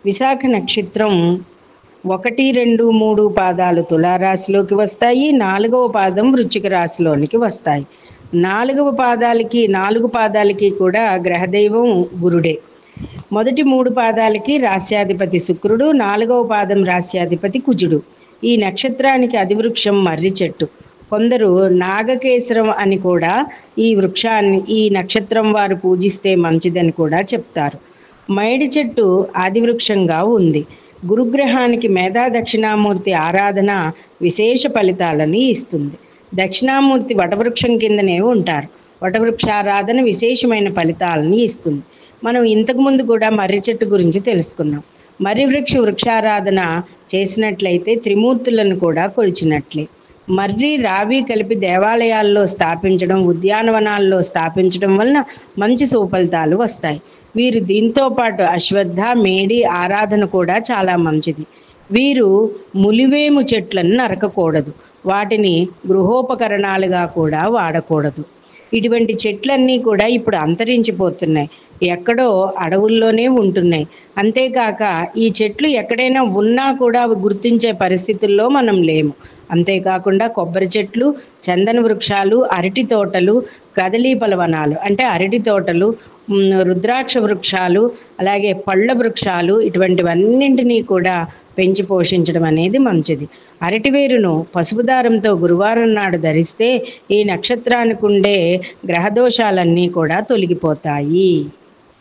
విశాఖ నక్షత్రం 1, 2, 3 పాదాలు తులారాశిలోకి వస్తాయి. 4వ పాదం వృశ్చిక రాశిలోనికి వస్తాయి. 4 పాదాలకి కూడా గ్రహదైవం గురుడే. మొదటి 3 పాదాలకి రాస్యాధిపతి శుక్రుడు, 4వ పాదం రాస్యాధిపతి కుజుడు. ఈ నక్షత్రానికి అధివృక్షం మర్రి చెట్టు. కొందరు నాగకేశరం అని కూడా ఈ నక్షత్రం వారు పూజిస్తే మంచిదని కూడా చెప్తారు. మైడి చెట్టు ఆదివృక్షంగా ఉంది. గురుగ్రహానికి మేధా దక్షిణామూర్తి ఆరాధన విశేష ఫలితాలను ఇస్తుంది. దక్షిణామూర్తి వటవృక్షం కిందనే ఉంటారు. వటవృక్షారాధన విశేషమైన ఫలితాలను ఇస్తుంది. మనం ఇంతకుముందు కూడా మర్రి చెట్టు గురించి తెలుసుకున్నాం. మర్రి వృక్షారాధన చేసినట్లయితే త్రిమూర్తులను కూడా కొలిచినట్లే. మర్రి రావి కలిపి దేవాలయాల్లో స్థాపించడం, ఉద్యానవనాల్లో స్థాపించడం వలన మంచి సుఫలితాలు వస్తాయి. వీరు దీంతో పాటు అశ్వత్థ, మేడి ఆరాధన కూడా చాలా మంచిది. వీరు ములివేము చెట్లను నరకకూడదు. వాటిని గృహోపకరణాలుగా కూడా వాడకూడదు. ఇటువంటి చెట్లన్నీ కూడా ఇప్పుడు అంతరించిపోతున్నాయి. ఎక్కడో అడవుల్లోనే ఉంటున్నాయి. అంతేకాక ఈ చెట్లు ఎక్కడైనా ఉన్నా కూడా అవి గుర్తించే పరిస్థితుల్లో మనం లేము. అంతేకాకుండా కొబ్బరి చెట్లు, చందన వృక్షాలు, అరటి తోటలు, కదలీపల వనాలు అంటే అరటి తోటలు, రుద్రాక్ష వృక్షాలు, అలాగే పళ్ళ వృక్షాలు, ఇటువంటివన్నింటినీ కూడా పెంచి పోషించడం అనేది మంచిది. అరటివేరును పసుపు దారంతో గురువారం నాడు ధరిస్తే ఈ నక్షత్రానికి ఉండే గ్రహదోషాలన్నీ కూడా తొలగిపోతాయి.